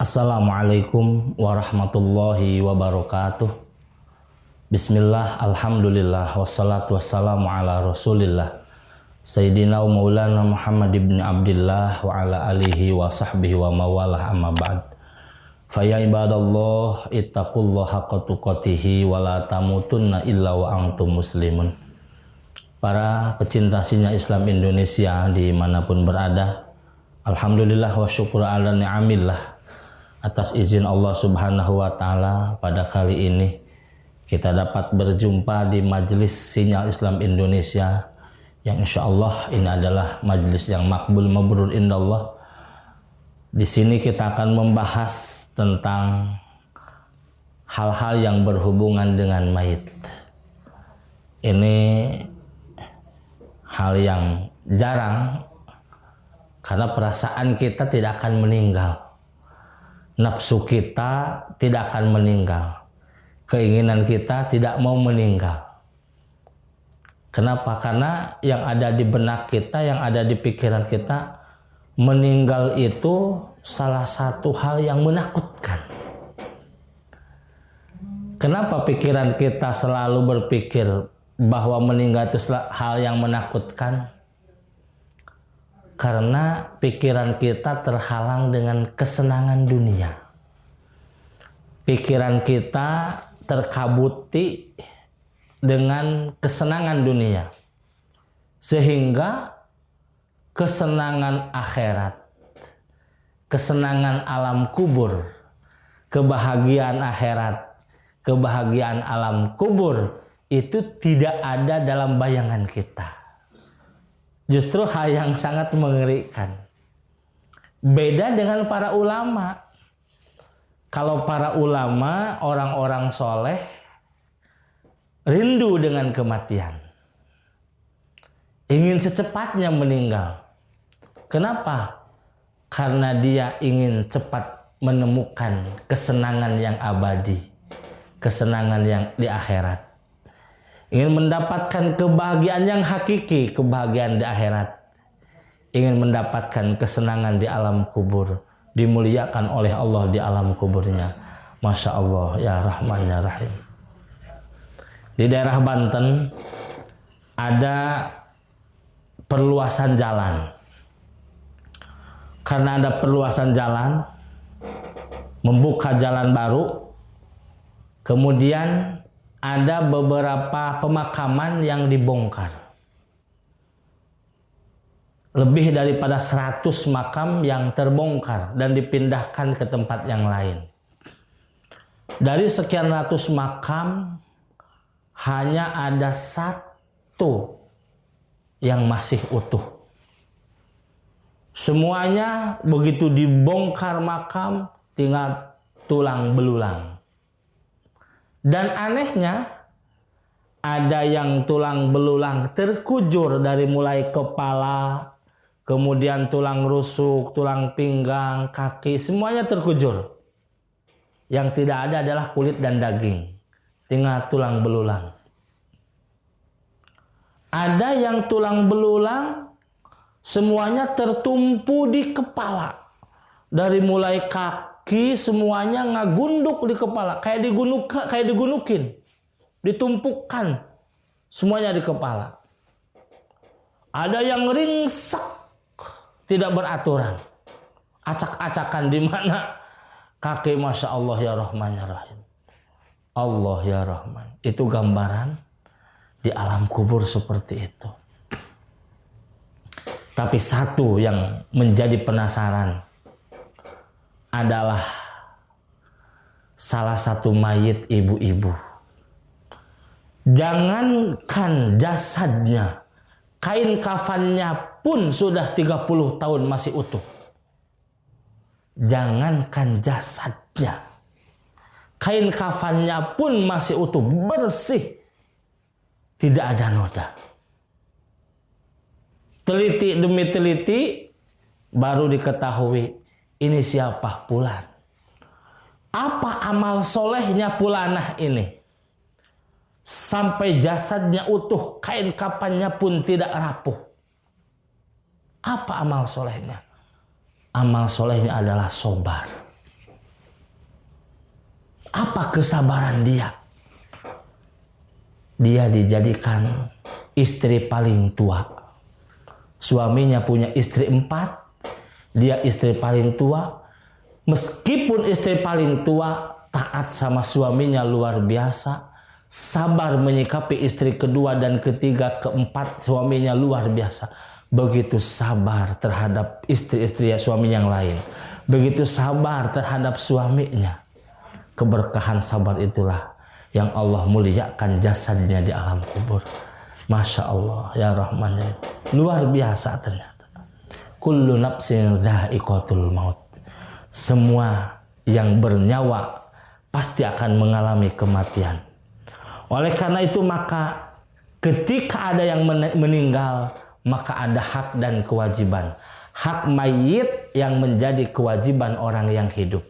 Assalamualaikum warahmatullahi wabarakatuh. Bismillah, alhamdulillah, wassalatu wassalamu ala rasulillah Sayyidina wa maulana Muhammad ibn Abdillah wa ala alihi wa sahbihi wa mawalah amma ba'd. Faya ibadallah ittaqullaha haqqa tuqatihi wa la tamutunna illa wa antum muslimun. Para pecinta sinyal Islam Indonesia dimanapun berada, alhamdulillah wa syukur ala ni'amillah. Atas izin Allah Subhanahu wa Ta'ala, pada kali ini kita dapat berjumpa di majelis sinyal Islam Indonesia yang insya Allah ini adalah majelis yang makbul mabrur indallah. Di sini kita akan membahas tentang hal-hal yang berhubungan dengan mayit. Ini hal yang jarang karena perasaan kita tidak akan meninggal. Nafsu kita tidak akan meninggal. Keinginan kita tidak mau meninggal. Kenapa? Karena yang ada di benak kita, yang ada di pikiran kita, meninggal itu salah satu hal yang menakutkan. Kenapa pikiran kita selalu berpikir bahwa meninggal itu hal yang menakutkan? Karena pikiran kita terhalang dengan kesenangan dunia. Pikiran kita terkabuti dengan kesenangan dunia. Sehingga kesenangan akhirat, kesenangan alam kubur, kebahagiaan akhirat, kebahagiaan alam kubur itu tidak ada dalam bayangan kita. Justru hal yang sangat mengerikan. Beda dengan para ulama. Kalau para ulama, orang-orang soleh, rindu dengan kematian. Ingin secepatnya meninggal. Kenapa? Karena dia ingin cepat menemukan kesenangan yang abadi. Kesenangan yang di akhirat. Ingin mendapatkan kebahagiaan yang hakiki, kebahagiaan di akhirat. Ingin mendapatkan kesenangan di alam kubur, dimuliakan oleh Allah di alam kuburnya. Masya Allah, ya Rahman, ya Rahim. Di daerah Banten ada perluasan jalan. Karena ada perluasan jalan, membuka jalan baru, kemudian ada beberapa pemakaman yang dibongkar. Lebih daripada 100 makam yang terbongkar dan dipindahkan ke tempat yang lain. Dari sekian ratus makam, hanya ada 1 yang masih utuh. Semuanya begitu dibongkar makam, tinggal tulang belulang. Dan anehnya, ada yang tulang belulang terkujur dari mulai kepala, kemudian tulang rusuk, tulang pinggang, kaki, semuanya terkujur. Yang tidak ada adalah kulit dan daging, tinggal tulang belulang. Ada yang tulang belulang semuanya tertumpu di kepala. Dari mulai kaki semuanya ngagunduk di kepala, kayak digunukin, ditumpukan semuanya di kepala. Ada yang ringsek, tidak beraturan, acak-acakan di mana kaki. Masya Allah, ya Rahman, ya Rahim. Allah, ya Rahman. Itu gambaran di alam kubur seperti itu. Tapi satu yang menjadi penasaran adalah salah satu mayit ibu-ibu. Jangankan jasadnya, kain kafannya pun sudah 30 tahun masih utuh. Jangankan jasadnya, kain kafannya pun masih utuh, bersih, tidak ada noda. Teliti demi teliti baru diketahui ini siapa Fulan. Apa amal solehnya Fulanah ini? Sampai jasadnya utuh, kain kafannya pun tidak rapuh. Apa amal solehnya? Amal solehnya adalah sobar. Apa kesabaran dia? Dia dijadikan istri paling tua. Suaminya punya istri 4, dia istri paling tua. Meskipun istri paling tua, taat sama suaminya luar biasa. Sabar menyikapi istri kedua dan ketiga, keempat suaminya luar biasa. Begitu sabar terhadap istri-istri suami yang lain. Begitu sabar terhadap suaminya. Keberkahan sabar itulah yang Allah muliakan jasadnya di alam kubur. Masya Allah, ya Rahman, ya. Luar biasa ternyata. Kullu nafsin dha'iqatul maut. Semua yang bernyawa pasti akan mengalami kematian. Oleh karena itu maka ketika ada yang meninggal, maka ada hak dan kewajiban. Hak mayit yang menjadi kewajiban orang yang hidup.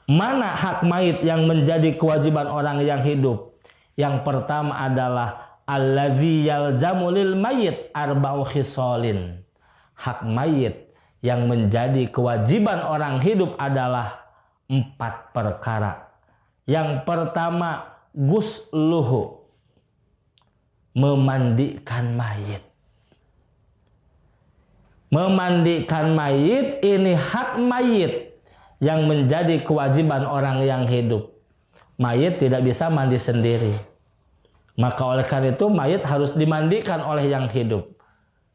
Mana hak mayit yang menjadi kewajiban orang yang hidup? Yang pertama adalah alladzi yalzamu lil mayit arba'u khisalin. Hak mayit yang menjadi kewajiban orang hidup adalah 4 perkara. Yang pertama, gusluhu, memandikan mayit. Memandikan mayit ini hak mayit yang menjadi kewajiban orang yang hidup. Mayit tidak bisa mandi sendiri. Maka oleh karena itu mayit harus dimandikan oleh yang hidup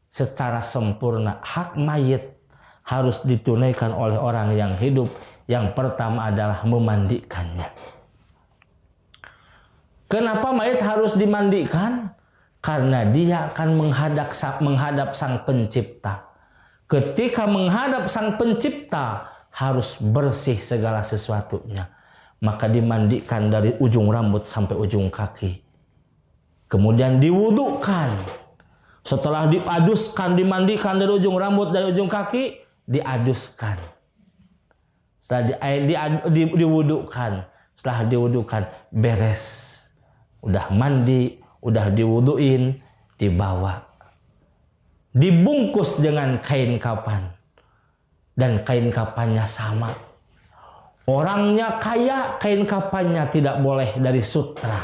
secara sempurna. Hak mayit harus ditunaikan oleh orang yang hidup. Yang pertama adalah memandikannya. Kenapa mayit harus dimandikan? Karena dia akan menghadap Sang Pencipta. Ketika menghadap Sang Pencipta, harus bersih segala sesuatunya. Maka dimandikan dari ujung rambut sampai ujung kaki. Kemudian diwudukan. Setelah diaduskan, dimandikan dari ujung rambut, dari ujung kaki, diaduskan. Setelah diwudukan. Setelah diwudukan, beres. Udah mandi, udah diwuduin, dibawa. Dibungkus dengan kain kapan. Dan kain kapannya sama. Orangnya kaya, kain kapannya tidak boleh dari sutra.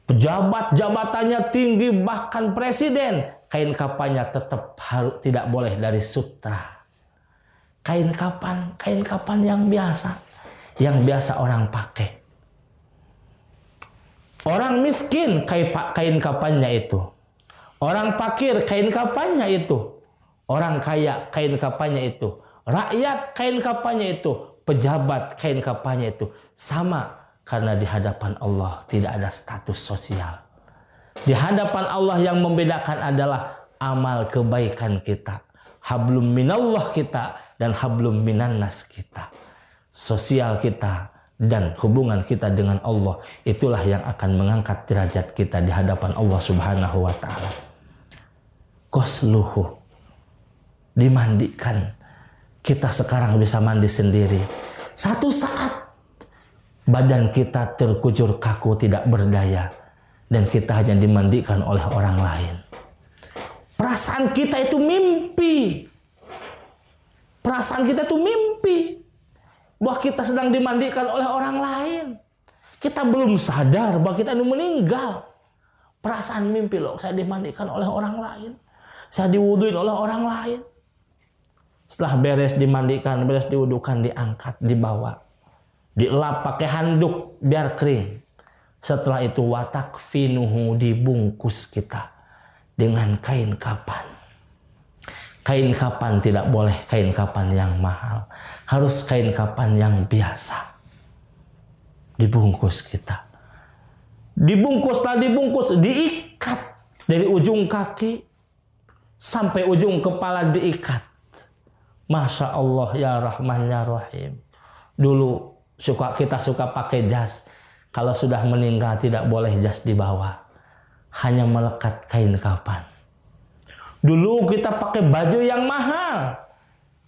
Pejabat jabatannya tinggi, bahkan presiden, kain kapannya tetap tidak boleh dari sutra. Kain kapan yang biasa orang pakai. Orang miskin, kain kapannya itu. Orang fakir, kain kapannya itu. Orang kaya, kain kapannya itu. Rakyat, kain kapannya itu. Pejabat, kain kapannya itu. Sama, karena di hadapan Allah tidak ada status sosial. Di hadapan Allah yang membedakan adalah amal kebaikan kita. Hablum minallah kita dan hablum minannas kita. Sosial kita dan hubungan kita dengan Allah, itulah yang akan mengangkat derajat kita di hadapan Allah Subhanahu wa ta'ala. Qasluhu, dimandikan. Kita sekarang bisa mandi sendiri. Satu saat badan kita terkujur kaku, tidak berdaya, dan kita hanya dimandikan oleh orang lain. Perasaan kita itu mimpi. Perasaan kita itu mimpi bahwa kita sedang dimandikan oleh orang lain. Kita belum sadar bahwa kita ini meninggal. Perasaan mimpi loh, saya dimandikan oleh orang lain. Saya diwuduin oleh orang lain. Setelah beres dimandikan, beres diwudukan, diangkat, dibawa. Dielap pakai handuk biar kering. Setelah itu watakfinuhu, dibungkus kita dengan kain kapan. Kain kapan tidak boleh kain kapan yang mahal. Harus kain kapan yang biasa. Dibungkus kita. Dibungkuslah, dibungkus, diikat dari ujung kaki sampai ujung kepala diikat. Masya Allah, ya Rahman, ya Rahim. Dulu kita suka pakai jas. Kalau sudah meninggal tidak boleh jas dibawa. Hanya melekat kain kapan. Dulu kita pakai baju yang mahal.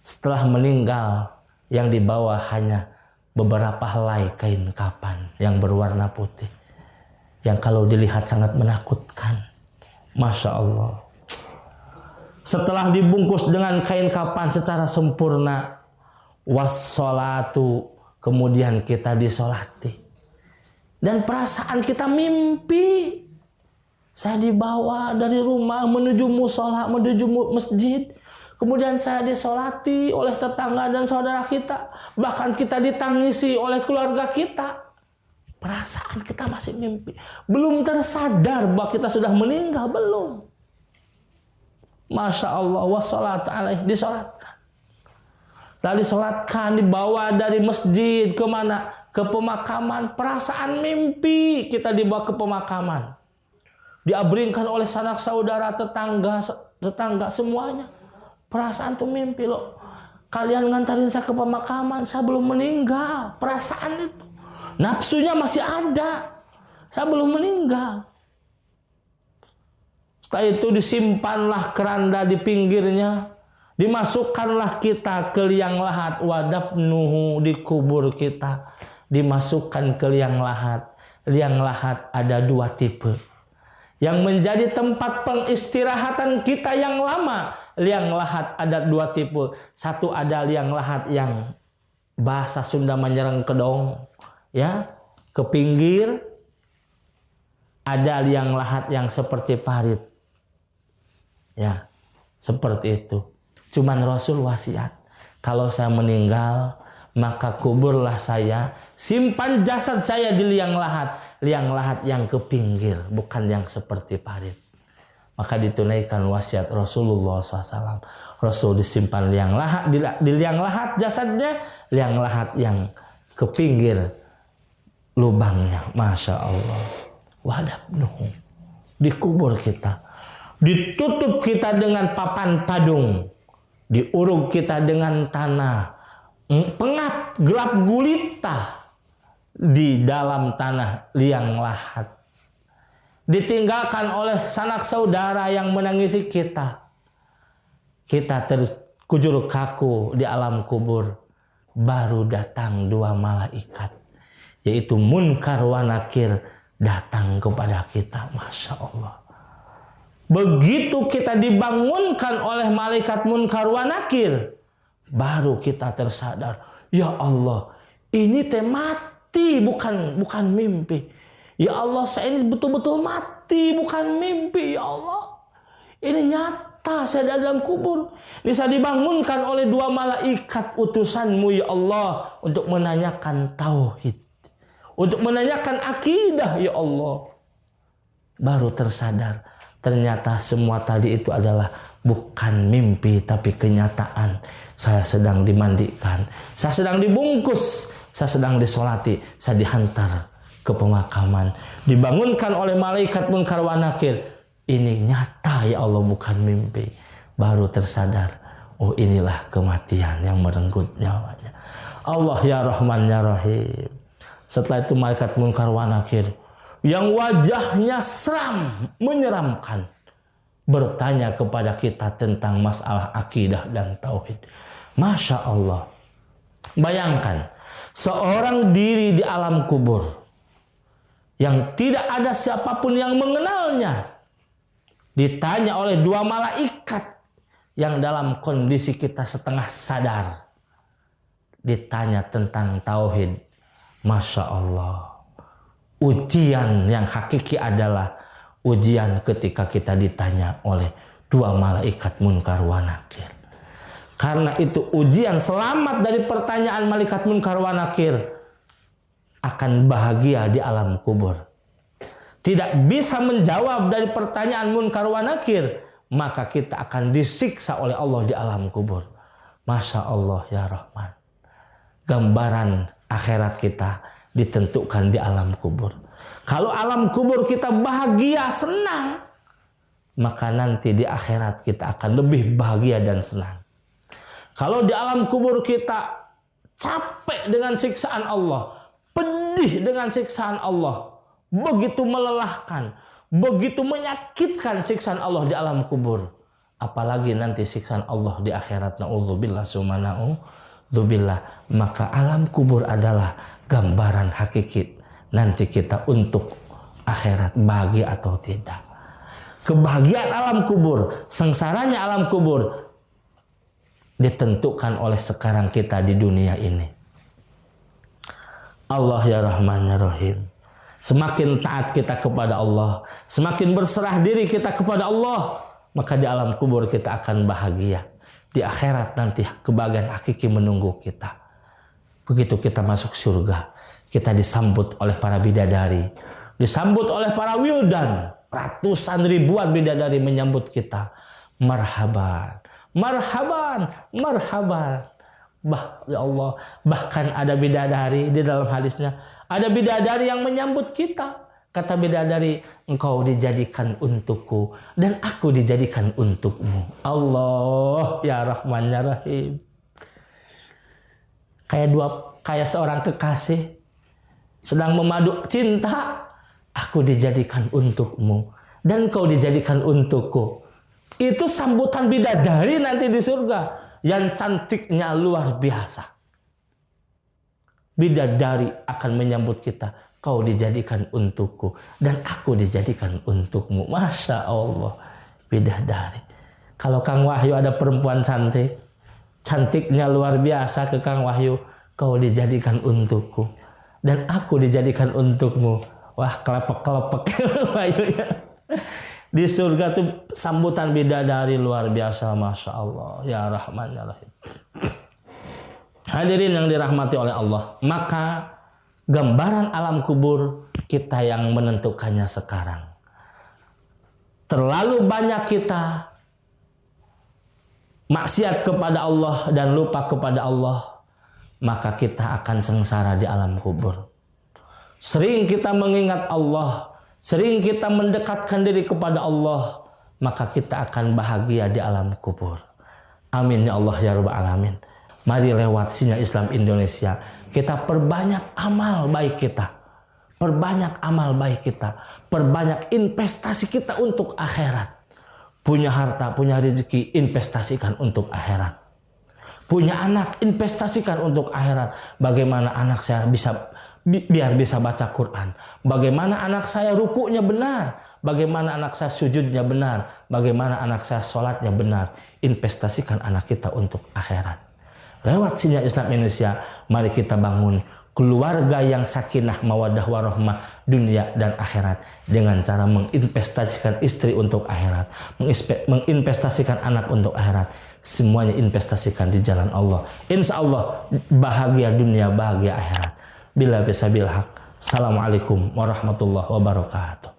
Setelah meninggal, yang dibawa hanya beberapa helai kain kapan yang berwarna putih. Yang kalau dilihat sangat menakutkan. Masya Allah. Setelah dibungkus dengan kain kapan secara sempurna, wassolatu, kemudian kita disolati. Dan perasaan kita mimpi. Saya dibawa dari rumah menuju musola, menuju masjid. Kemudian saya disolati oleh tetangga dan saudara kita. Bahkan kita ditangisi oleh keluarga kita. Perasaan kita masih mimpi. Belum tersadar bahwa kita sudah meninggal, belum. Masya Allah, wassalatu alaih, disolatkan. Lalu disolatkan, dibawa dari masjid ke mana? Ke pemakaman. Perasaan mimpi kita dibawa ke pemakaman. Diabringkan oleh sanak saudara, tetangga semuanya. Perasaan tuh mimpi loh. Kalian ngantarin saya ke pemakaman, saya belum meninggal. Perasaan itu. Nafsunya masih ada. Saya belum meninggal. Setelah itu disimpanlah keranda di pinggirnya. Dimasukkanlah kita ke liang lahat. Wadabnuhu, dikubur kita. Dimasukkan ke liang lahat. Liang lahat ada 2 tipe. Yang menjadi tempat pengistirahatan kita yang lama. Liang lahat ada 2 tipe. Satu ada liang lahat yang bahasa Sunda menyerang kedong, ya, ke pinggir. Ada liang lahat yang seperti parit, ya, seperti itu. Cuman Rasul wasiat, kalau saya meninggal, maka kuburlah saya, simpan jasad saya di liang lahat yang ke pinggir, bukan yang seperti parit. Maka ditunaikan wasiat Rasulullah SAW. Rasul disimpan liang lahat, di liang lahat jasadnya, liang lahat yang ke pinggir lubangnya. Masya Allah. Wadabnuhu, dikubur kita, ditutup kita dengan papan padung, diuruk kita dengan tanah. Pengap, gelap gulita di dalam tanah liang lahat. Ditinggalkan oleh sanak saudara yang menangisi kita. Kita terkujur kaku di alam kubur. Baru datang 2 malaikat, yaitu Munkar wa Nakir, datang kepada kita. Masya Allah. Begitu kita dibangunkan oleh malaikat Munkar wa Nakir, baru kita tersadar, ya Allah, ini teh mati, bukan mimpi. Ya Allah, saya ini betul-betul mati, bukan mimpi. Ya Allah, ini nyata, saya ada dalam kubur. Ini saya dibangunkan oleh 2 malaikat utusanmu, ya Allah, untuk menanyakan tauhid, untuk menanyakan akidah, ya Allah. Baru tersadar, ternyata semua tadi itu adalah bukan mimpi, tapi kenyataan. Saya sedang dimandikan, saya sedang dibungkus, saya sedang disolati, saya dihantar ke pemakaman, dibangunkan oleh malaikat Munkar wa Nakir. Ini nyata, ya Allah, bukan mimpi. Baru tersadar, oh inilah kematian yang merenggut nyawanya. Allah ya Rahman ya Rahim. Setelah itu malaikat Munkar wa Nakir yang wajahnya seram, menyeramkan, bertanya kepada kita tentang masalah akidah dan tauhid. Masya Allah. Bayangkan, seorang diri di alam kubur yang tidak ada siapapun yang mengenalnya, ditanya oleh 2 malaikat yang dalam kondisi kita setengah sadar, ditanya tentang tauhid. Masya Allah. Ujian yang hakiki adalah ujian ketika kita ditanya oleh 2 malaikat Munkar wa Nakir. Karena itu ujian, selamat dari pertanyaan malaikat Munkar wa Nakir, akan bahagia di alam kubur. Tidak bisa menjawab dari pertanyaan Munkar wa Nakir, maka kita akan disiksa oleh Allah di alam kubur. Masya Allah ya Rahman. Gambaran akhirat kita ditentukan di alam kubur. Kalau alam kubur kita bahagia, senang, maka nanti di akhirat kita akan lebih bahagia dan senang. Kalau di alam kubur kita capek dengan siksaan Allah, pedih dengan siksaan Allah, begitu melelahkan, begitu menyakitkan siksaan Allah di alam kubur, apalagi nanti siksaan Allah di akhirat, na'udzubillah summa na'udzubillah. Maka alam kubur adalah gambaran hakiki nanti kita untuk akhirat, bahagia atau tidak. Kebahagiaan alam kubur, sengsaranya alam kubur ditentukan oleh sekarang kita di dunia ini. Allah ya Rahman ya Rahim. Semakin taat kita kepada Allah, semakin berserah diri kita kepada Allah, maka di alam kubur kita akan bahagia. Di akhirat nanti kebahagiaan hakiki menunggu kita. Begitu kita masuk surga, kita disambut oleh para bidadari, disambut oleh para wildan. Ratusan ribuan bidadari menyambut kita. Marhaban, marhaban, marhaban. Ya Allah, bahkan ada bidadari di dalam hadisnya, ada bidadari yang menyambut kita. Kata bidadari, engkau dijadikan untukku dan aku dijadikan untukmu. Allah ya Rahman ya Rahim. Kayak seorang kekasih sedang memadu cinta. Aku dijadikan untukmu dan kau dijadikan untukku. Itu sambutan bidadari nanti di surga yang cantiknya luar biasa. Bidadari akan menyambut kita. Kau dijadikan untukku dan aku dijadikan untukmu. Masya Allah, bidadari. Kalau Kang Wahyu ada perempuan cantik, cantiknya luar biasa ke Kang Wahyu, kau dijadikan untukku dan aku dijadikan untukmu. Wah, kelepek-kelepek Wahyunya. Di surga tuh sambutan bidadari luar biasa, Masya Allah ya Rahman ya Rahim. Hadirin yang dirahmati oleh Allah, maka gambaran alam kubur kita yang menentukannya sekarang. Terlalu banyak kita maksiat kepada Allah dan lupa kepada Allah, maka kita akan sengsara di alam kubur. Sering kita mengingat Allah, sering kita mendekatkan diri kepada Allah, maka kita akan bahagia di alam kubur. Amin ya Allah ya Rabbal Alamin. Mari lewat Sinyal Islam Indonesia, kita perbanyak amal baik kita. Perbanyak amal baik kita. Perbanyak investasi kita untuk akhirat. Punya harta, punya rezeki, investasikan untuk akhirat. Punya anak, investasikan untuk akhirat. Bagaimana anak saya biar bisa baca Quran. Bagaimana anak saya rukunya benar. Bagaimana anak saya sujudnya benar. Bagaimana anak saya sholatnya benar. Investasikan anak kita untuk akhirat. Lewat Sinyal Islam Indonesia, mari kita bangun keluarga yang sakinah, mawaddah, warahmah, dunia dan akhirat. Dengan cara menginvestasikan istri untuk akhirat. Menginvestasikan anak untuk akhirat. Semuanya investasikan di jalan Allah. Insya Allah bahagia dunia, bahagia akhirat. Bila bisa bilhaq. Assalamualaikum warahmatullahi wabarakatuh.